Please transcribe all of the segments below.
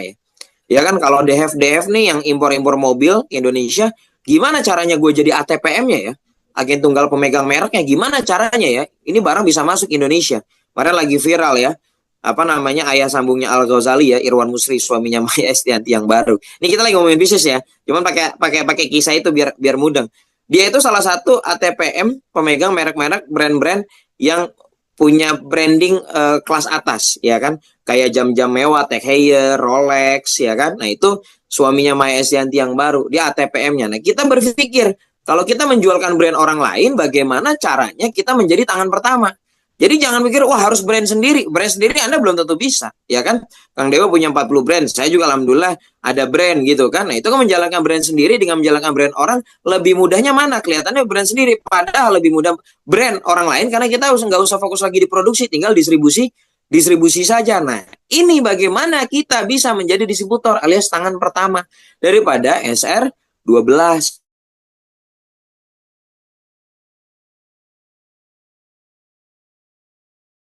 ya. Ya kan kalau DF nih yang impor-impor mobil Indonesia, gimana caranya gue jadi ATPM-nya ya? Agen tunggal pemegang mereknya, gimana caranya ya? Ini barang bisa masuk Indonesia. Padahal lagi viral ya. Apa namanya ayah sambungnya Al Ghazali ya, Irwan Musri suaminya Maya Estianty yang baru. Ini kita lagi ngomongin bisnis ya. Cuman pakai kisah itu biar mudah. Dia itu salah satu ATPM pemegang merek-merek brand-brand yang punya branding kelas atas ya kan, kayak jam-jam mewah Tag Heuer, Rolex ya kan. Nah itu suaminya Maya Estianty yang baru, dia ATPM-nya. Nah kita berpikir kalau kita menjualkan brand orang lain, bagaimana caranya kita menjadi tangan pertama. Jadi jangan pikir wah harus brand sendiri Anda belum tentu bisa ya kan. Kang Dewa punya 40 brand, saya juga alhamdulillah ada brand gitu kan. Nah itu kan menjalankan brand sendiri dengan menjalankan brand orang, lebih mudahnya mana? Kelihatannya brand sendiri, padahal lebih mudah brand orang lain karena kita nggak usah fokus lagi di produksi, tinggal distribusi saja. Nah ini bagaimana kita bisa menjadi distributor alias tangan pertama daripada SR12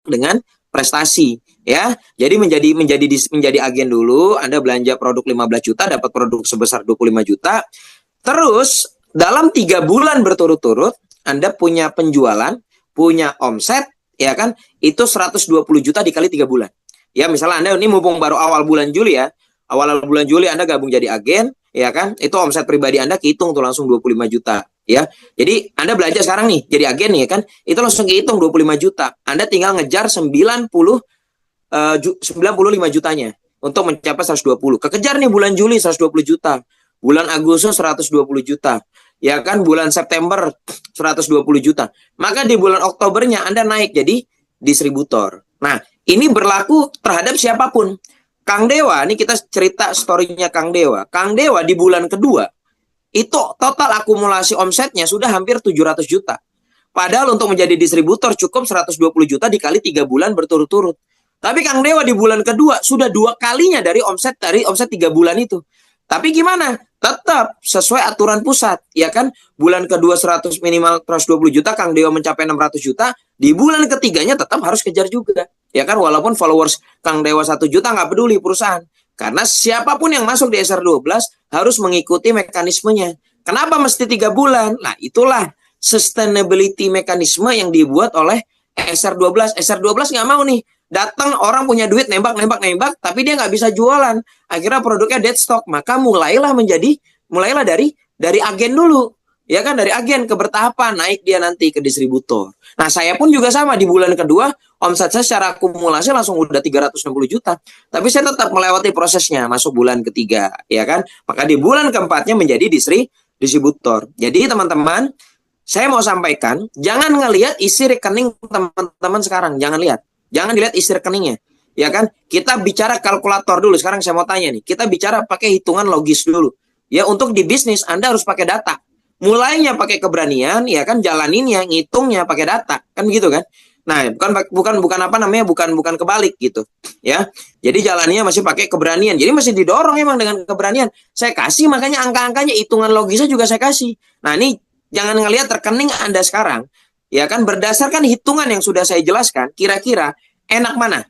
dengan prestasi ya. Jadi menjadi agen dulu, Anda belanja produk 15 juta dapat produk sebesar 25 juta. Terus dalam 3 bulan berturut-turut Anda punya penjualan, punya omset ya kan, itu 120 juta dikali 3 bulan. Ya misalnya Anda ini mumpung baru awal bulan Juli ya. Awal bulan Juli Anda gabung jadi agen ya kan, itu omset pribadi Anda kehitung tuh langsung 25 juta. Ya, jadi Anda belanja sekarang nih, jadi agen nih ya kan, itu langsung kehitung 25 juta. Anda tinggal ngejar 95 jutanya untuk mencapai 120. Kekejar nih bulan Juli 120 juta, bulan Agustus 120 juta, ya kan, bulan September 120 juta. Maka di bulan Oktobernya Anda naik jadi distributor. Nah, ini berlaku terhadap siapapun. Kang Dewa, ini kita cerita story-nya Kang Dewa. Kang Dewa di bulan kedua itu total akumulasi omsetnya sudah hampir 700 juta. Padahal untuk menjadi distributor cukup 120 juta dikali 3 bulan berturut-turut. Tapi Kang Dewa di bulan kedua sudah 2 kalinya dari omset 3 bulan itu. Tapi gimana? Tetap sesuai aturan pusat, ya kan? Bulan kedua 100 minimal 120 juta, Kang Dewa mencapai 600 juta, di bulan ketiganya tetap harus kejar juga. Ya kan, walaupun followers Kang Dewa 1 juta nggak peduli perusahaan. Karena siapapun yang masuk di SR12 harus mengikuti mekanismenya. Kenapa mesti 3 bulan? Nah, itulah sustainability mekanisme yang dibuat oleh SR12. SR12 nggak mau nih. Datang orang punya duit nembak, tapi dia nggak bisa jualan. Akhirnya produknya dead stock. Maka mulailah dari agen dulu. Ya kan, dari agen ke bertahapan, naik dia nanti ke distributor. Nah, saya pun juga sama, di bulan kedua omset saya secara akumulasi langsung udah 360 juta. Tapi saya tetap melewati prosesnya masuk bulan ketiga, ya kan? Maka di bulan keempatnya menjadi distributor. Jadi teman-teman, saya mau sampaikan, jangan ngelihat isi rekening teman-teman sekarang, jangan dilihat isi rekeningnya. Ya kan? Kita bicara kalkulator dulu. Sekarang saya mau tanya nih, kita bicara pakai hitungan logis dulu. Ya, untuk di bisnis Anda harus pakai data. Mulainya pakai keberanian, ya kan, jalaninnya, ngitungnya pakai data, kan gitu kan. Nah, bukan apa namanya, bukan kebalik gitu, ya. Jadi jalannya masih pakai keberanian. Jadi masih didorong emang dengan keberanian. Saya kasih makanya angka-angkanya, hitungan logisnya juga saya kasih. Nah, ini jangan ngelihat rekening Anda sekarang, ya kan, berdasarkan hitungan yang sudah saya jelaskan, kira-kira enak mana?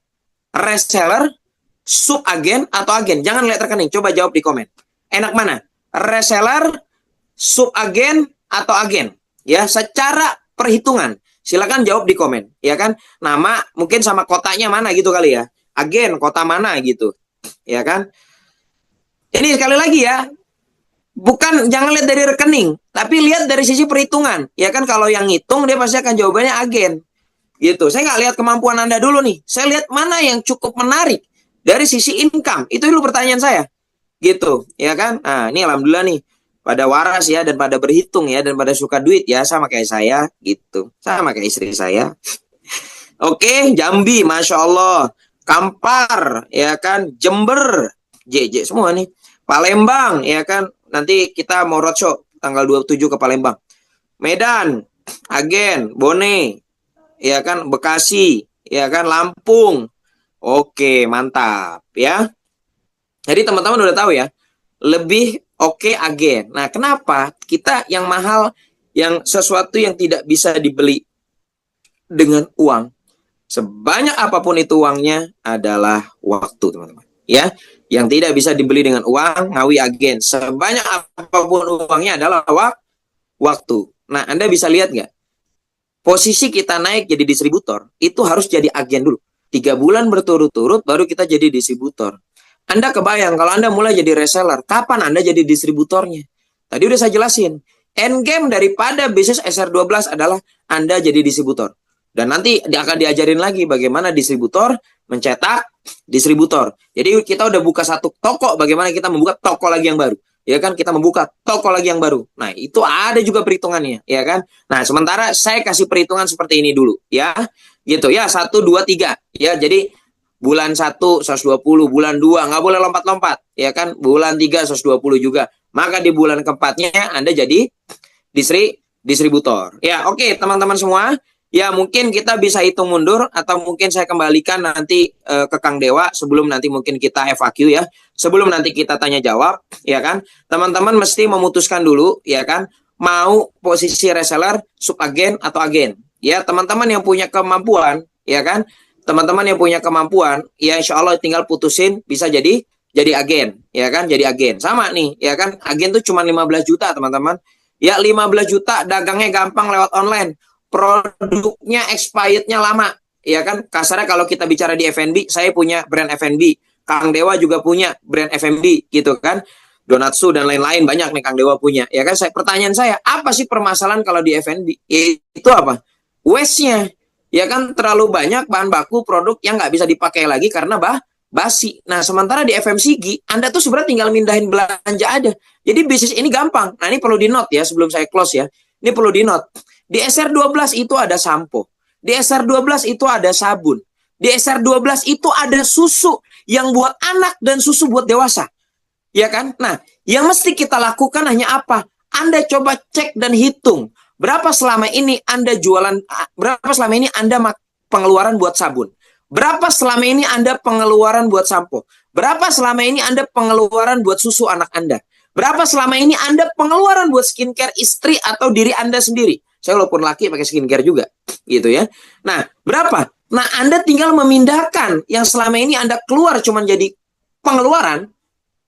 Reseller, subagen atau agen? Jangan lihat rekening, coba jawab di komen. Enak mana? Reseller, subagen atau agen, ya, secara perhitungan. Silakan jawab di komen, ya kan, nama mungkin sama kotanya mana gitu kali ya, agen kota mana gitu, ya kan. Ini sekali lagi ya, jangan lihat dari rekening, tapi lihat dari sisi perhitungan, ya kan. Kalau yang ngitung dia pasti akan jawabannya agen gitu. Saya nggak lihat kemampuan Anda dulu nih, saya lihat mana yang cukup menarik dari sisi income, itu dulu pertanyaan saya gitu, ya kan. Nah, ini alhamdulillah nih pada waras ya, dan pada berhitung ya, dan pada suka duit ya, sama kayak saya gitu, sama kayak istri saya. Oke, Jambi, Masya Allah, Kampar, ya kan, Jember, JJ semua nih, Palembang, ya kan, nanti kita mau roadshow tanggal 27 ke Palembang, Medan, agen, Bone, ya kan, Bekasi, ya kan, Lampung. Oke, mantap ya. Jadi teman-teman udah tahu ya, lebih oke agen. Nah, kenapa kita yang mahal, yang sesuatu yang tidak bisa dibeli dengan uang, sebanyak apapun itu uangnya adalah waktu, teman-teman. Ya, Yang tidak bisa dibeli dengan uang, ngawi agen. Sebanyak apapun uangnya adalah waktu. Nah, Anda bisa lihat nggak? Posisi kita naik jadi distributor, itu harus jadi agen dulu. 3 bulan berturut-turut, baru kita jadi distributor. Anda kebayang, kalau Anda mulai jadi reseller, kapan Anda jadi distributornya? Tadi udah saya jelasin. Endgame daripada bisnis SR12 adalah Anda jadi distributor. Dan nanti akan diajarin lagi bagaimana distributor mencetak distributor. Jadi kita udah buka satu toko, bagaimana kita membuka toko lagi yang baru. Ya kan, kita membuka toko lagi yang baru. Nah, itu ada juga perhitungannya, ya kan? Nah, sementara saya kasih perhitungan seperti ini dulu, ya. Gitu ya, 1, 2, 3. Ya, jadi bulan 1, 120, bulan 2, nggak boleh lompat-lompat, ya kan? Bulan 3, 120 juga. Maka di bulan keempatnya Anda jadi distributor. Ya, oke, teman-teman semua. Ya, mungkin kita bisa hitung mundur atau mungkin saya kembalikan nanti ke Kang Dewa sebelum nanti mungkin kita FAQ ya. Sebelum nanti kita tanya jawab, ya kan? Teman-teman mesti memutuskan dulu, ya kan? Mau posisi reseller, subagen atau agen. Ya, teman-teman yang punya kemampuan, ya kan? Teman-teman yang punya kemampuan, ya insya Allah tinggal putusin bisa jadi agen, ya kan? Jadi agen. Sama nih, ya kan? Agen tuh cuma 15 juta, teman-teman. Ya, 15 juta dagangnya gampang lewat online. Produknya expirednya lama, ya kan? Kasarnya kalau kita bicara di F&B, saya punya brand F&B, Kang Dewa juga punya brand F&B, gitu kan? Donatsu dan lain-lain banyak nih Kang Dewa punya, ya kan? Pertanyaan saya, apa sih permasalahan kalau di F&B? Itu apa? Waste-nya, ya kan? Terlalu banyak bahan baku produk yang nggak bisa dipakai lagi karena basi. Nah, sementara di FMCG, Anda tuh sebenarnya tinggal mindahin belanja aja. Jadi bisnis ini gampang. Nah, ini perlu di-note ya sebelum saya close ya. Ini perlu di-note. Di SR12 itu ada sampo. Di SR12 itu ada sabun. Di SR12 itu ada susu yang buat anak dan susu buat dewasa. Ya kan? Nah, yang mesti kita lakukan hanya apa? Anda coba cek dan hitung. Berapa selama ini Anda jualan, berapa selama ini Anda pengeluaran buat sabun? Berapa selama ini Anda pengeluaran buat sampo? Berapa selama ini Anda pengeluaran buat susu anak Anda? Berapa selama ini Anda pengeluaran buat skincare istri atau diri Anda sendiri? Saya walaupun laki pakai skincare juga, gitu ya. Nah, berapa? Nah, Anda tinggal memindahkan yang selama ini Anda keluar cuma jadi pengeluaran,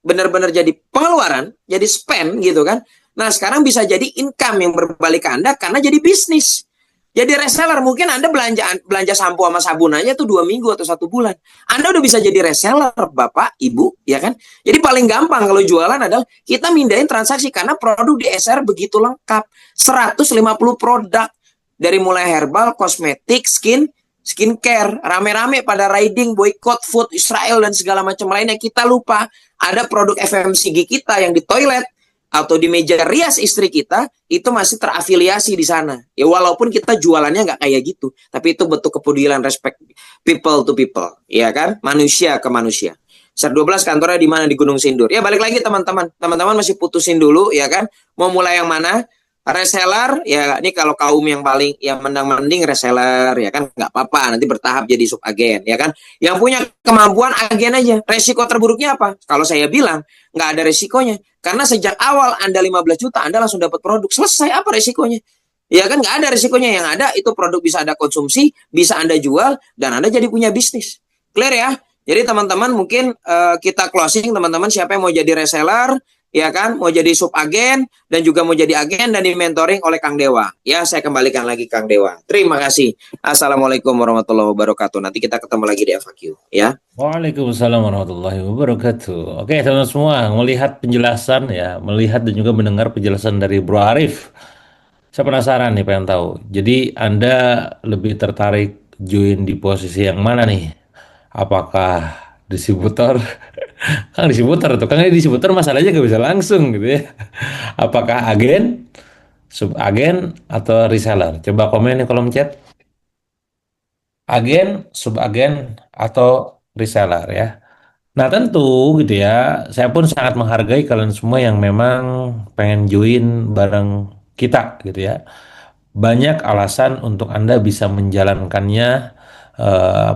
benar-benar jadi pengeluaran, jadi spend gitu kan. Nah, sekarang bisa jadi income yang berbalik ke Anda karena jadi bisnis. Jadi reseller, mungkin Anda belanja sampo sama sabun aja tuh 2 minggu atau 1 bulan. Anda udah bisa jadi reseller, Bapak, Ibu, ya kan? Jadi paling gampang kalau jualan adalah kita mindahin transaksi karena produk di SR begitu lengkap. 150 produk dari mulai herbal, kosmetik, skincare, rame-rame pada riding, boycott food Israel dan segala macam lainnya. Kita lupa ada produk FMCG kita yang di toilet atau di meja rias istri kita itu masih terafiliasi di sana. Ya walaupun kita jualannya nggak kayak gitu, tapi itu bentuk kepedulian, respect people to people, ya kan? Manusia ke manusia. SR12 kantornya di mana? Di Gunung Sindur. Ya balik lagi teman-teman. Teman-teman masih putusin dulu, ya kan? Mau mulai yang mana? Reseller, ya ini kalau kaum yang paling yang mending reseller, ya kan nggak apa-apa, nanti bertahap jadi subagen, ya kan. Yang punya kemampuan agen aja. Resiko terburuknya apa? Kalau saya bilang nggak ada resikonya, karena sejak awal Anda 15 juta, Anda langsung dapat produk. Selesai, apa resikonya? Ya kan nggak ada resikonya. Yang ada itu produk bisa Anda konsumsi, bisa Anda jual, dan Anda jadi punya bisnis. Clear ya? Jadi teman-teman mungkin kita closing, teman-teman siapa yang mau jadi reseller, ya kan, mau jadi subagen dan juga mau jadi agen dan di-mentoring oleh Kang Dewa. Ya, saya kembalikan lagi Kang Dewa. Terima kasih. Assalamualaikum warahmatullahi wabarakatuh. Nanti kita ketemu lagi di FAQ, ya. Waalaikumsalam warahmatullahi wabarakatuh. Oke, teman-teman semua, melihat penjelasan ya, melihat dan juga mendengar penjelasan dari Bro Arif. Saya penasaran nih, pengen tahu. Jadi Anda lebih tertarik join di posisi yang mana nih? Apakah distributor? Kan distributor tuh, kan distributor masalahnya nggak bisa langsung gitu ya. Apakah agen, subagen, atau reseller? Coba komen di kolom chat. Agen, subagen, atau reseller ya. Nah tentu gitu ya, saya pun sangat menghargai kalian semua yang memang pengen join bareng kita gitu ya. Banyak alasan untuk Anda bisa menjalankannya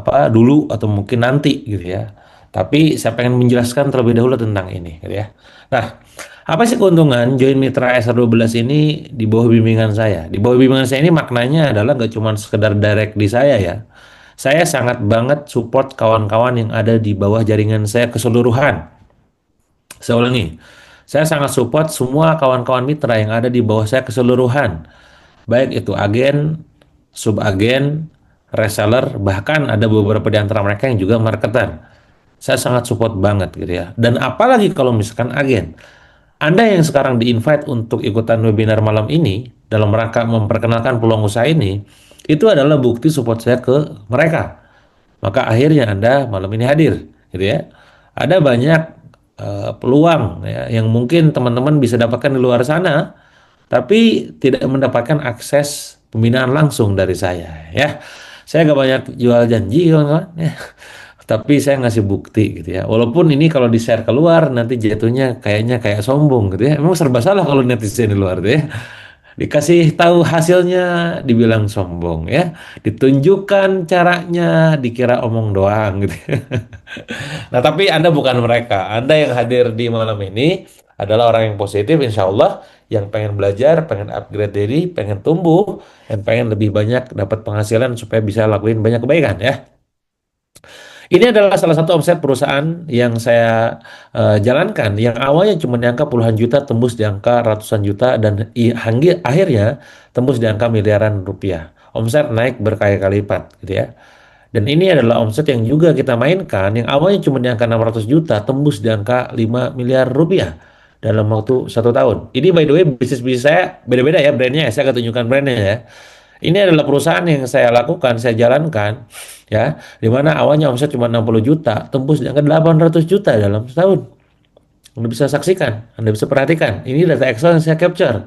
apa dulu atau mungkin nanti gitu ya. Tapi saya pengen menjelaskan terlebih dahulu tentang ini gitu ya. Nah, apa sih keuntungan join Mitra SR12 ini di bawah bimbingan saya? Di bawah bimbingan saya ini maknanya adalah nggak cuma sekedar direct di saya ya. Saya sangat banget support kawan-kawan yang ada di bawah jaringan saya keseluruhan. Saya ulangi, saya sangat support semua kawan-kawan mitra yang ada di bawah saya keseluruhan, baik itu agen, subagen, reseller, bahkan ada beberapa di antara mereka yang juga marketer. Saya sangat support banget gitu ya. Dan apalagi kalau misalkan agen. Anda yang sekarang di-invite untuk ikutan webinar malam ini dalam rangka memperkenalkan peluang usaha ini, itu adalah bukti support saya ke mereka. Maka akhirnya Anda malam ini hadir, gitu ya. Ada banyak peluang ya, yang mungkin teman-teman bisa dapatkan di luar sana, tapi tidak mendapatkan akses pembinaan langsung dari saya ya. Saya gak banyak jual janji kawan-kawan ya. Tapi saya ngasih bukti gitu ya. Walaupun ini kalau di-share keluar nanti jatuhnya kayaknya kayak sombong gitu ya. Emang serba salah kalau netizen di luar tuh ya. Dikasih tahu hasilnya dibilang sombong ya. Ditunjukkan caranya dikira omong doang gitu. Nah, tapi Anda bukan mereka. Anda yang hadir di malam ini adalah orang yang positif, insya Allah, yang pengen belajar, pengen upgrade diri, pengen tumbuh, dan pengen lebih banyak dapat penghasilan supaya bisa lakuin banyak kebaikan ya. Ini adalah salah satu omset perusahaan yang saya jalankan, yang awalnya cuma di angka puluhan juta, tembus di angka ratusan juta, dan akhirnya tembus di angka miliaran rupiah. Omset naik berkali-kali lipat, gitu ya. Dan ini adalah omset yang juga kita mainkan, yang awalnya cuma di angka 600 juta, tembus di angka 5 miliar rupiah dalam waktu 1 tahun. Ini by the way, bisnis-bisnis saya beda-beda ya brandnya, saya akan tunjukkan brandnya ya. Ini adalah perusahaan yang saya lakukan, saya jalankan, ya, di mana awalnya omset cuma 60 juta, tembus di angka 800 juta dalam setahun. Anda bisa saksikan, Anda bisa perhatikan. Ini data Excel yang saya capture,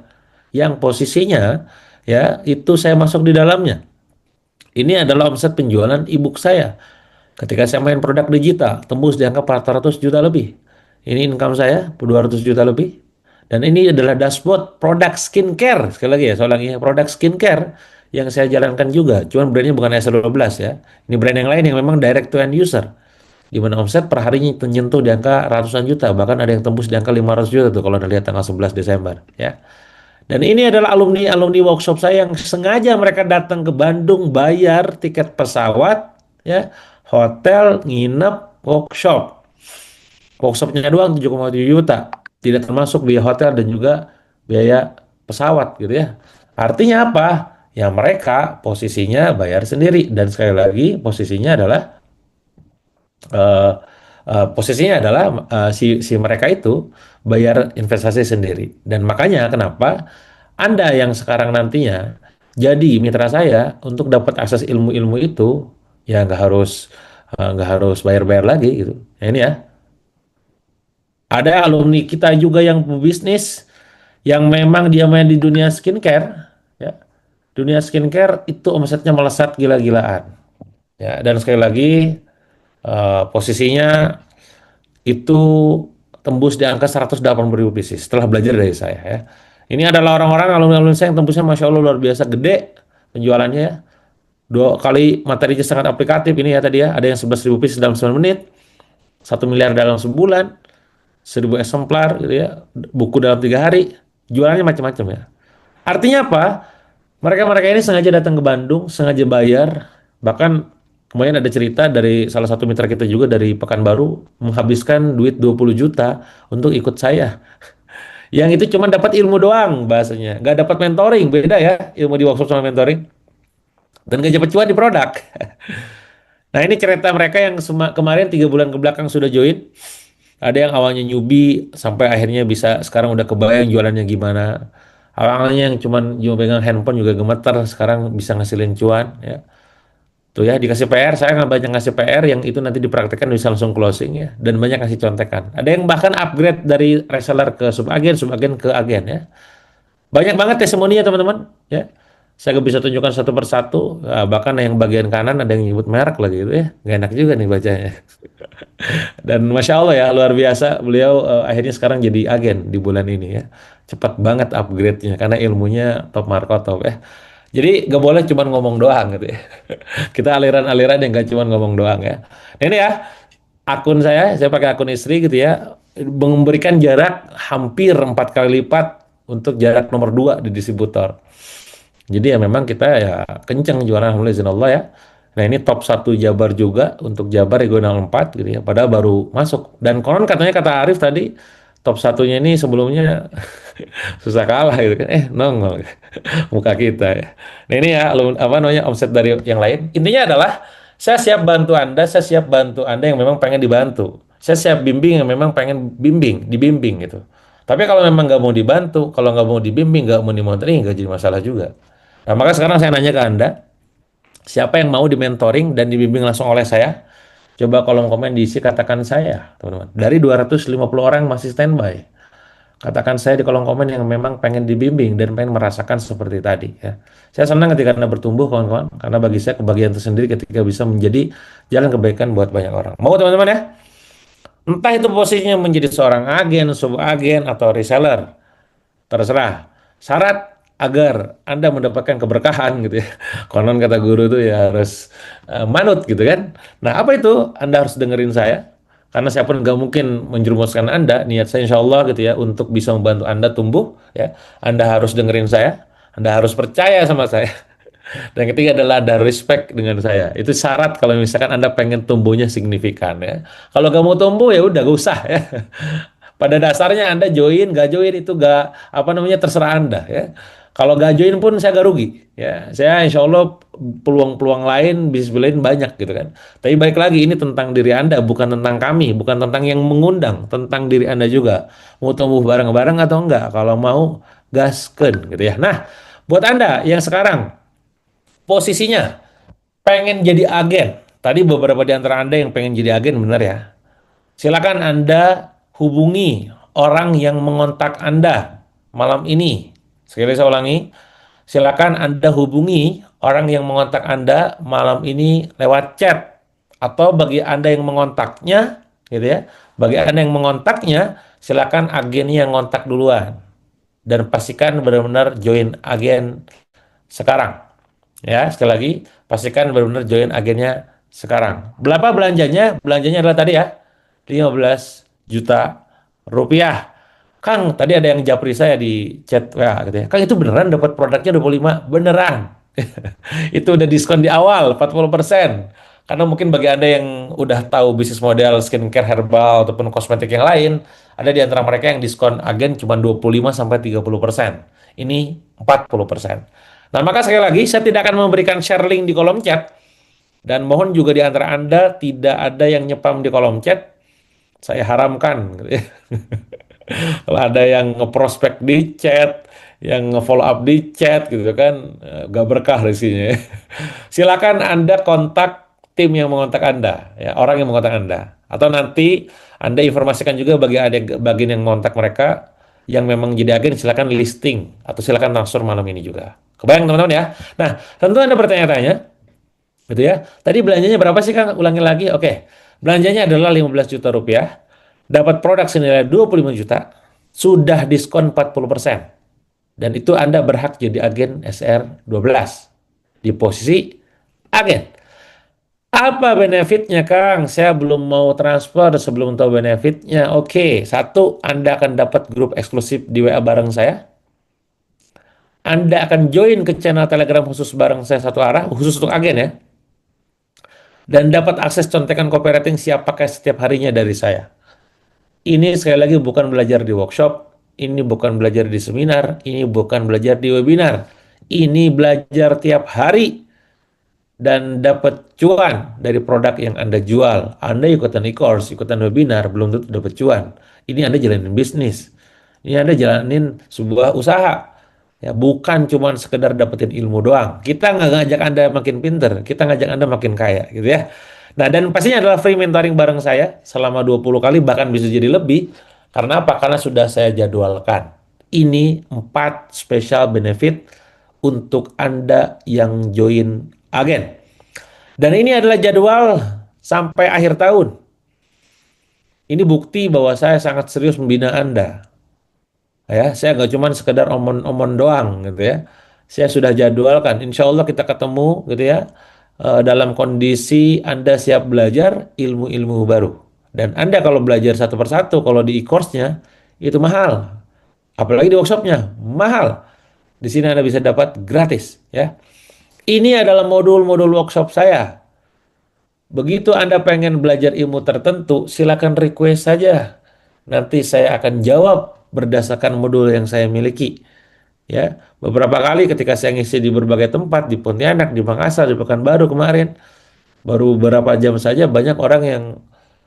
yang posisinya, ya, itu saya masuk di dalamnya. Ini adalah omset penjualan e-book saya. Ketika saya main produk digital, tembus di angka 400 juta lebih. Ini income saya, 200 juta lebih. Dan ini adalah dashboard produk skincare. Sekali lagi ya, saya ulangi ya, produk skincare yang saya jalankan juga. Cuman brandnya bukan S12 ya. Ini brand yang lain yang memang direct to end user. Di mana omset per harinya menyentuh di angka ratusan juta. Bahkan ada yang tembus di angka 500 juta tuh kalau Anda lihat tanggal 11 Desember. Ya. Dan ini adalah alumni-alumni workshop saya yang sengaja mereka datang ke Bandung bayar tiket pesawat, ya, hotel, nginep, workshop. Workshopnya doang 7,7 juta. Tidak termasuk biaya hotel dan juga biaya pesawat gitu ya. Artinya apa? Ya mereka posisinya bayar sendiri. Dan sekali lagi eh, posisinya adalah si mereka itu bayar investasi sendiri. Dan makanya kenapa Anda yang sekarang nantinya jadi mitra saya untuk dapat akses ilmu-ilmu itu, ya nggak harus bayar-bayar lagi gitu. Nah, ini ya. Ada alumni kita juga yang pebisnis yang memang dia main di dunia skincare, ya. Dunia skincare itu omsetnya melesat gila-gilaan. Ya, dan sekali lagi posisinya itu tembus di angka 180 ribu bisnis setelah belajar dari saya ya. Ini adalah orang-orang alumni-alumni saya yang tembusnya Masya Allah luar biasa gede penjualannya ya. 2 kali materinya sangat aplikatif ini ya tadi ya. Ada yang 11 ribu piece dalam 9 menit, 1 miliar dalam sebulan, 1.000 eksemplar gitu ya, buku dalam 3 hari, jualannya macam-macam ya. Artinya apa? Mereka-mereka ini sengaja datang ke Bandung, sengaja bayar, bahkan kemarin ada cerita dari salah satu mitra kita juga dari Pekanbaru menghabiskan duit 20 juta untuk ikut saya. Yang itu cuma dapat ilmu doang bahasanya, nggak dapat mentoring, beda ya ilmu di workshop sama mentoring, dan nggak dapat cuan di produk. Nah ini cerita mereka yang kemarin 3 bulan ke belakang sudah join. Ada yang awalnya newbie sampai akhirnya bisa sekarang udah kebayang jualannya gimana. Awalnya yang cuman cuma pegang handphone juga gemeter, sekarang bisa ngasilin cuan ya. Tuh ya dikasih PR, saya nggak banyak ngasih PR yang itu nanti dipraktekkan bisa langsung closing ya. Dan banyak ngasih contekan. Ada yang bahkan upgrade dari reseller ke subagen, subagen ke agen ya. Banyak banget testimoninya teman-teman ya. Saya nggak bisa tunjukkan satu persatu. Nah, bahkan yang bagian kanan ada yang nyebut merek lagi gitu ya. Nggak enak juga nih bacanya. Dan Masya Allah ya, luar biasa. Beliau akhirnya sekarang jadi agen di bulan ini ya. Cepat banget upgrade-nya, karena ilmunya top marko top ya. Jadi gak boleh cuma ngomong doang gitu ya. Kita aliran-aliran yang gak cuma ngomong doang ya. Nah, ini ya, akun saya pakai akun istri gitu ya. Memberikan jarak hampir 4 kali lipat untuk jarak nomor 2 di distributor. Jadi ya memang kita ya kenceng jualan alhamdulillah izin Allah ya. Nah ini top 1 Jabar juga untuk Jabar regional 4 gitu ya. Padahal baru masuk. Dan konon katanya kata Arif tadi top satunya ini sebelumnya susah kalah gitu kan, nongol muka kita ya. Nah ini ya apa namanya omset dari yang lain. Intinya adalah saya siap bantu Anda, saya siap bantu Anda yang memang pengen dibantu. Saya siap bimbing yang memang pengen dibimbing gitu. Tapi kalau memang nggak mau dibantu, kalau nggak mau dibimbing, nggak mau dimonitoring, nggak jadi masalah juga. Nah, maka sekarang saya nanya ke Anda, siapa yang mau dimentoring dan dibimbing langsung oleh saya? Coba kolom komen diisi katakan saya, teman-teman. Dari 250 orang masih standby. Katakan saya di kolom komen yang memang pengen dibimbing dan pengen merasakan seperti tadi ya. Saya senang ketika Anda bertumbuh kawan-kawan, karena bagi saya kebahagiaan tersendiri ketika bisa menjadi jalan kebaikan buat banyak orang. Mau teman-teman ya? Entah itu posisinya menjadi seorang agen, subagen, atau reseller, terserah. Syarat agar Anda mendapatkan keberkahan gitu ya. Konon kata guru itu ya harus manut gitu kan. Nah apa itu? Anda harus dengerin saya. Karena saya pun nggak mungkin menjerumuskan Anda. Niat saya insya Allah gitu ya untuk bisa membantu Anda tumbuh ya. Anda harus dengerin saya. Anda harus percaya sama saya. Dan ketiga adalah ada respect dengan saya. Itu syarat kalau misalkan Anda pengen tumbuhnya signifikan ya. Kalau nggak mau tumbuh ya udah gak usah ya. Pada dasarnya Anda join, gak join itu gak apa namanya terserah Anda ya. Kalau gak join pun saya gak rugi ya. Saya insya Allah peluang-peluang lain bisnis lain banyak gitu kan. Tapi baik lagi ini tentang diri Anda, bukan tentang kami, bukan tentang yang mengundang, tentang diri Anda juga. Mau tumbuh bareng-bareng atau enggak? Kalau mau gasken gitu ya. Nah, buat Anda yang sekarang posisinya pengen jadi agen. Tadi beberapa di antara Anda yang pengen jadi agen benar ya. Silakan Anda hubungi orang yang mengontak Anda malam ini. Sekali lagi saya ulangi, silakan Anda hubungi orang yang mengontak Anda malam ini lewat chat. Atau bagi Anda yang mengontaknya, gitu ya. Bagi Anda yang mengontaknya, silakan agennya yang ngontak duluan. Dan pastikan benar-benar join agen sekarang. Ya, sekali lagi, pastikan benar-benar join agennya sekarang. Berapa belanjanya? Belanjanya adalah tadi ya, 15 juta rupiah. Kang, tadi ada yang japri saya di chat WA gitu ya. Kang, itu beneran dapat produknya 25? Beneran. Itu udah diskon di awal 40%. Karena mungkin bagi Anda yang udah tahu bisnis model skincare herbal ataupun kosmetik yang lain, ada di antara mereka yang diskon agen cuma 25 sampai 30%. Ini 40%. Nah, maka sekali lagi saya tidak akan memberikan share link di kolom chat dan mohon juga di antara Anda tidak ada yang nyepam di kolom chat. Saya haramkan gitu ya. Kalau ada yang ngeprospek di chat, yang nge-follow up di chat gitu kan, gak berkah isinya ya. Silakan Anda kontak tim yang mengontak Anda, ya, orang yang mengontak Anda. Atau nanti Anda informasikan juga bagi ada bagian yang mengontak mereka yang memang jadi agen, silakan listing atau silakan transfer malam ini juga. Kebayang teman-teman ya. Nah, tentu Anda bertanya-tanya, gitu ya. Tadi belanjanya berapa sih Kang? Ulangi lagi. Oke. Belanjanya adalah 15 juta rupiah. Dapat produk senilai 25 juta. Sudah diskon 40%. Dan itu Anda berhak jadi agen SR12. Di posisi agen. Apa benefitnya, Kang? Saya belum mau transfer sebelum tahu benefitnya. Oke, satu, Anda akan dapat grup eksklusif di WA bareng saya. Anda akan join ke channel Telegram khusus bareng saya satu arah, khusus untuk agen ya. Dan dapat akses contekan copywriting siap pakai setiap harinya dari saya. Ini sekali lagi bukan belajar di workshop, ini bukan belajar di seminar, ini bukan belajar di webinar. Ini belajar tiap hari dan dapat cuan dari produk yang Anda jual. Anda ikutan e-course, ikutan webinar, belum tentu dapat cuan. Ini Anda jalanin bisnis. Ini Anda jalanin sebuah usaha. Ya, bukan cuma sekedar dapetin ilmu doang. Kita nggak ngajak Anda makin pinter, kita ngajak Anda makin kaya, gitu ya. Nah, dan pastinya adalah free mentoring bareng saya selama 20 kali, bahkan bisa jadi lebih. Karena apa? Karena sudah saya jadwalkan. Ini 4 special benefit untuk Anda yang join agen. Dan ini adalah jadwal sampai akhir tahun. Ini bukti bahwa saya sangat serius membina Anda. Ya, saya nggak cuma sekedar omon-omon doang gitu ya. Saya sudah jadwalkan. Insya Allah kita ketemu gitu ya. Dalam kondisi Anda siap belajar ilmu-ilmu baru. Dan Anda kalau belajar satu persatu, kalau di e-course-nya itu mahal. Apalagi di workshop-nya mahal. Di sini Anda bisa dapat gratis ya. Ini adalah modul-modul workshop saya. Begitu Anda pengen belajar ilmu tertentu, silakan request saja. nanti saya akan jawab berdasarkan modul yang saya miliki. Ya, beberapa kali ketika saya ngisi di berbagai tempat, di Pontianak, di Makassar, di Pekanbaru kemarin, baru beberapa jam saja banyak orang yang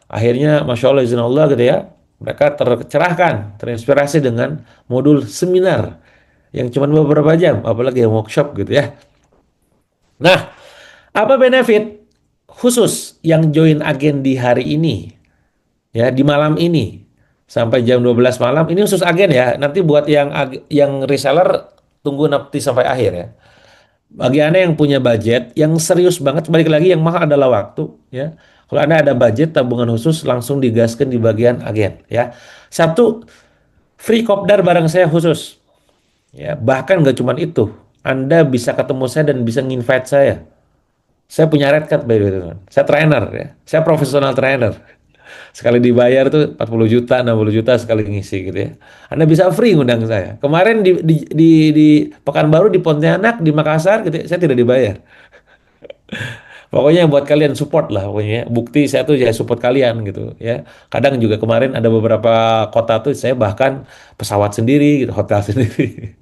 akhirnya, Masya Allah, izin Allah gitu ya, mereka tercerahkan, terinspirasi dengan modul seminar yang cuma beberapa jam, apalagi yang workshop gitu ya. Nah, apa benefit khusus yang join agen di hari ini, ya, di malam ini sampai jam 12 malam? Ini khusus agen ya. Nanti buat yang reseller tunggu nanti sampai akhir ya. Bagi Anda yang punya budget, yang serius banget, balik lagi yang mahal adalah waktu ya. Kalau Anda ada budget tabungan khusus, langsung digaskan di bagian agen ya. Satu, free kopdar bareng saya khusus ya. Bahkan nggak cuma itu, Anda bisa ketemu saya dan bisa nginvite saya. Saya punya red card by the way, teman. Saya trainer ya. Saya profesional trainer. Sekali dibayar tuh 40 juta, 60 juta sekali ngisi gitu ya. Anda bisa free ngundang saya. Kemarin di Pekanbaru, di Pontianak, di Makassar gitu ya, saya tidak dibayar. Pokoknya buat kalian support lah pokoknya. Bukti saya tuh ya support kalian gitu ya. Kadang juga kemarin ada beberapa kota tuh saya bahkan pesawat sendiri gitu, hotel sendiri.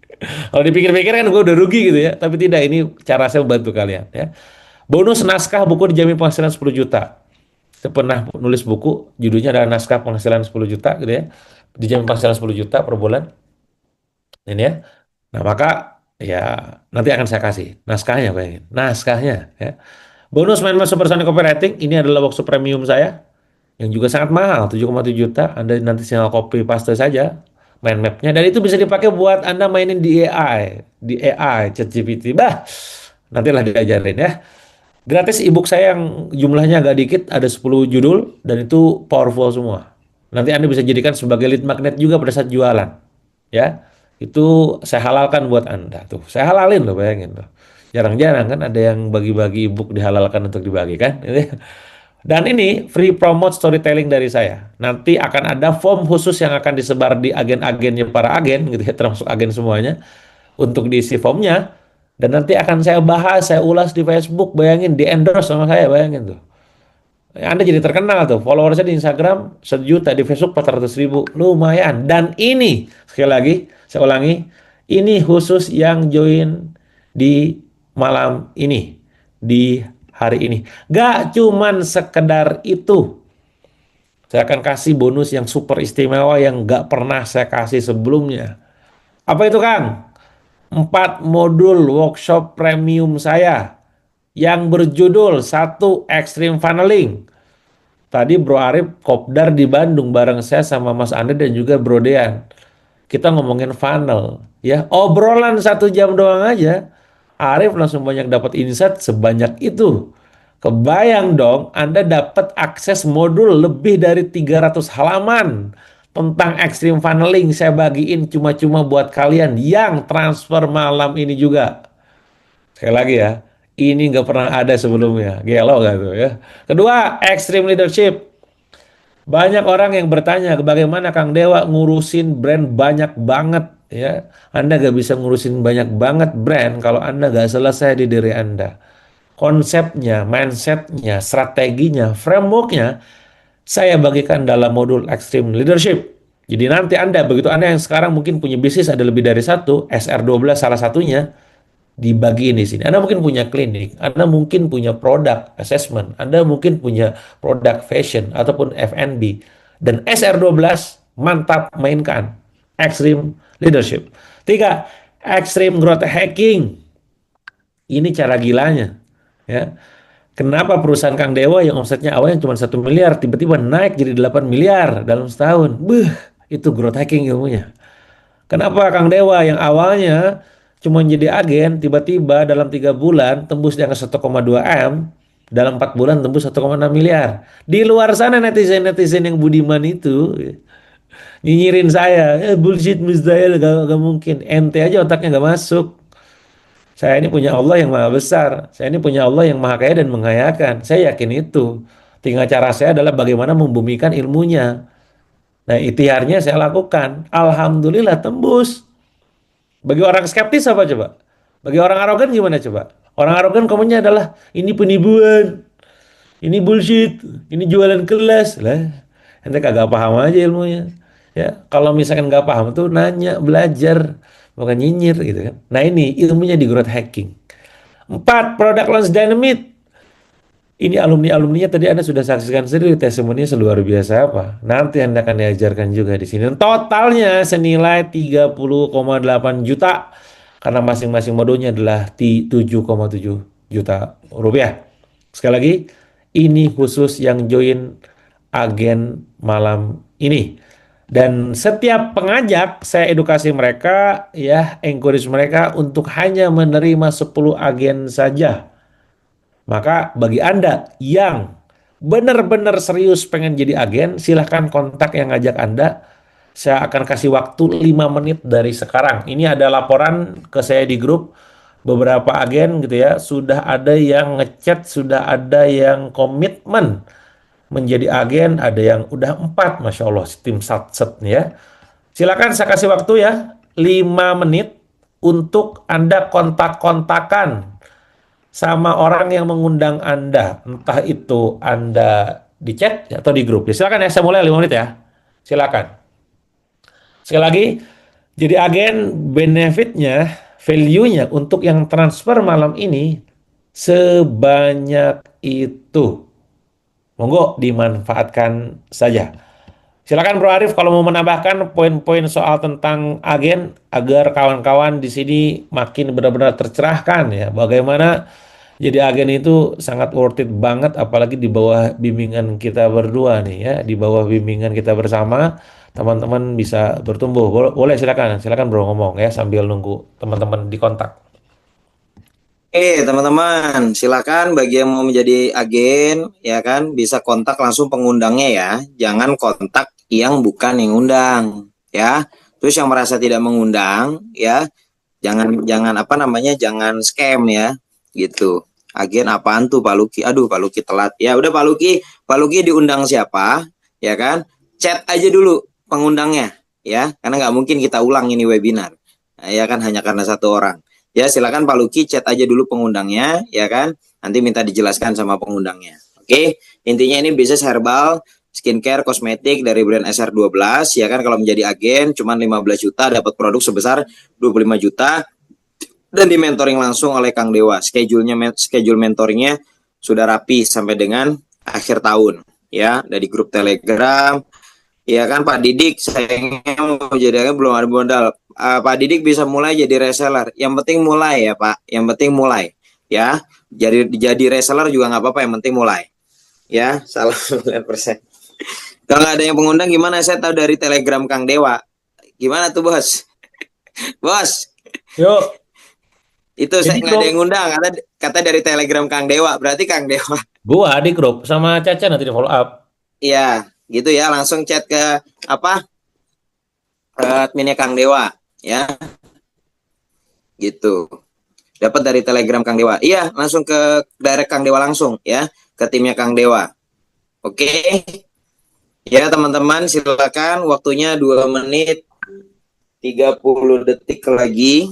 Kalau dipikir-pikir kan gue udah rugi gitu ya. Tapi tidak, ini cara saya membantu kalian ya. Bonus naskah buku dijamin penghasilan 10 juta. Saya pernah nulis buku, judulnya adalah naskah penghasilan 10 juta gitu ya. Dijamin penghasilan 10 juta per bulan. Ini ya. Nah, maka ya nanti akan saya kasih naskahnya, bayangin. Naskahnya ya. Bonus Mind Map Supersonic Copywriting, ini adalah workshop premium saya yang juga sangat mahal, 7,7 juta. Anda nanti tinggal copy paste saja mind mapnya, dan itu bisa dipakai buat Anda mainin di AI, ChatGPT. Bah, nantilah diajarin ya. Gratis ebook saya yang jumlahnya agak dikit, ada 10 judul, dan itu powerful semua. Nanti Anda bisa jadikan sebagai lead magnet juga pada saat jualan. Ya, itu saya halalkan buat Anda. Tuh, saya halalin loh, bayangin loh. Jarang-jarang kan ada yang bagi-bagi ebook dihalalkan untuk dibagikan. Dan ini free promote storytelling dari saya. Nanti akan ada form khusus yang akan disebar di agen-agennya para agen, gitu ya, termasuk agen semuanya, untuk diisi formnya. Dan nanti akan saya bahas, saya ulas di Facebook, bayangin, di endorse sama saya, bayangin tuh. Anda jadi terkenal tuh, followersnya di Instagram 1 juta, di Facebook 400.000, lumayan. Dan ini, sekali lagi, saya ulangi, ini khusus yang join di malam ini, di hari ini. Gak cuman sekedar itu, saya akan kasih bonus yang super istimewa yang gak pernah saya kasih sebelumnya. Apa itu, Kang? 4 modul workshop premium saya yang berjudul satu, Extreme Funneling. Tadi Bro Arif kopdar di Bandung bareng saya sama Mas Andre dan juga Bro Dean. Kita ngomongin funnel, ya. Obrolan 1 jam doang aja, Arif langsung banyak dapat insight sebanyak itu. Kebayang dong, Anda dapat akses modul lebih dari 300 halaman tentang extreme funneling. Saya bagiin cuma-cuma buat kalian yang transfer malam ini juga. Sekali lagi ya, ini nggak pernah ada sebelumnya. Gelo gak tuh ya. Kedua, extreme leadership. Banyak orang yang bertanya, bagaimana Kang Dewa ngurusin brand banyak banget ya. Anda gak bisa ngurusin banyak banget brand kalau Anda gak selesai di diri Anda. Konsepnya, mindsetnya, strateginya, frameworknya, saya bagikan dalam modul Extreme Leadership. Jadi nanti Anda, begitu Anda yang sekarang mungkin punya bisnis ada lebih dari satu, SR12 salah satunya, dibagiin di sini. Anda mungkin punya klinik, Anda mungkin punya produk assessment, Anda mungkin punya produk fashion ataupun F&B. Dan SR12 mantap, mainkan. Extreme Leadership. Tiga, Extreme Growth Hacking. Ini cara gilanya. Ya. Kenapa perusahaan Kang Dewa yang omsetnya awalnya cuma 1 miliar, tiba-tiba naik jadi 8 miliar dalam setahun? Itu growth hacking ilmunya. Kenapa Kang Dewa yang awalnya cuma jadi agen, tiba-tiba dalam 3 bulan tembus di angka 1,2 M, dalam 4 bulan tembus 1,6 miliar. Di luar sana netizen-netizen yang budiman itu nyinyirin saya, bullshit mustahil, gak mungkin. Ente aja otaknya gak masuk. Saya ini punya Allah yang maha besar. Saya ini punya Allah yang maha kaya dan mengayakan. Saya yakin itu. Tinggal cara saya adalah bagaimana membumikan ilmunya. Nah, ikhtiarnya saya lakukan. Alhamdulillah tembus. Bagi orang skeptis apa coba? Bagi orang arogan gimana coba? Orang arogan komennya adalah ini penipuan, ini bullshit, ini jualan kelas. Lah, ente kagak paham aja ilmunya. Ya, kalau misalkan nggak paham tuh nanya, belajar, bukan nyinyir gitu kan. Nah ini ilmunya di growth hacking. Empat, product launch dynamite. Ini alumni-alumninya tadi Anda sudah saksikan sendiri testimoninya seluar biasa apa. Nanti Anda akan diajarkan juga di sini. Totalnya senilai 30,8 juta karena masing-masing modulnya adalah 7,7 juta rupiah. Sekali lagi, ini khusus yang join agen malam ini. Dan setiap pengajak saya edukasi mereka ya, encourage mereka untuk hanya menerima 10 agen saja. Maka bagi Anda yang benar-benar serius pengen jadi agen, silahkan kontak yang ngajak Anda. Saya akan kasih waktu 5 menit dari sekarang. Ini ada laporan ke saya di grup. Beberapa agen gitu ya, sudah ada yang ngechat, sudah ada yang komitmen menjadi agen, ada yang udah 4, Masya Allah, tim satset nih ya. Silakan saya kasih waktu ya, 5 menit untuk Anda kontak-kontakan sama orang yang mengundang Anda, entah itu Anda di chat atau di grup. Ya, silakan ya, saya mulai 5 menit ya. Silakan. Sekali lagi, jadi agen benefitnya, value-nya untuk yang transfer malam ini sebanyak itu. Monggo dimanfaatkan saja. Silakan Bro Arif kalau mau menambahkan poin-poin soal tentang agen agar kawan-kawan di sini makin benar-benar tercerahkan ya. Bagaimana jadi agen itu sangat worth it banget apalagi di bawah bimbingan kita berdua nih ya, di bawah bimbingan kita bersama teman-teman bisa bertumbuh. Boleh silakan, silakan Bro ngomong ya sambil nunggu teman-teman di kontak. Teman-teman, silakan bagi yang mau menjadi agen, ya kan, bisa kontak langsung pengundangnya ya. Jangan kontak yang bukan yang undang, ya. Terus yang merasa tidak mengundang, ya, jangan jangan apa namanya, jangan scam ya, gitu. Agen apaan tuh Pak Luki? Aduh, Pak Luki telat. Ya udah Pak Luki diundang siapa, ya kan? Chat aja dulu pengundangnya, ya, karena nggak mungkin kita ulang ini webinar, ya kan, hanya karena satu orang. Ya, silakan Pak Luki chat aja dulu pengundangnya, ya kan? Nanti minta dijelaskan sama pengundangnya. Oke, intinya ini bisnis herbal, skincare, kosmetik dari brand SR12, ya kan? Kalau menjadi agen cuma 15 juta dapat produk sebesar 25 juta dan di mentoring langsung oleh Kang Dewa. Schedule mentoringnya sudah rapi sampai dengan akhir tahun, ya, dari grup Telegram. Ya kan Pak Didik, sayangnya mau jadi agen belum ada modal. Pak Didik bisa mulai jadi reseller. Yang penting mulai ya Pak. Yang penting mulai. Ya, jadi reseller juga nggak apa-apa. Yang penting mulai. Ya, salah 9%. Kalau nggak ada yang pengundang gimana? Saya tahu dari Telegram Kang Dewa. Gimana tuh bos? Bos, Yuk, itu saya jadi nggak ada grup yang ngundang. Kata dari Telegram Kang Dewa. Berarti Kang Dewa. gua di grup sama Caca nanti di follow up. Iya, gitu ya. Langsung chat ke apa? Adminnya Kang Dewa. Ya, gitu. Dapat dari Telegram Kang Dewa. Iya, langsung ke direct Kang Dewa langsung ya, ke timnya Kang Dewa. Oke. Ya, teman-teman silakan waktunya 2 menit 30 detik lagi.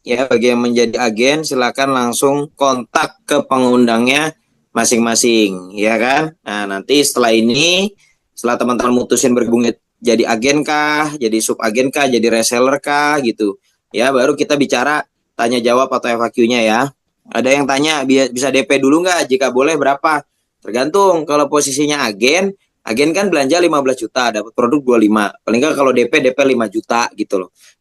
Ya, bagi yang menjadi agen silakan langsung kontak ke pengundangnya masing-masing, ya kan? Nah, nanti setelah ini, setelah teman-teman mutusin bergabung jadi agen kah, jadi sub agen kah, jadi reseller kah gitu. Ya, baru kita bicara tanya jawab atau FAQ-nya ya. Ada yang tanya bisa DP dulu nggak? Jika boleh berapa? Tergantung. Kalau posisinya agen, agen kan belanja 15 juta, dapat produk 25. Paling nggak kalau DP 5 juta gitu loh.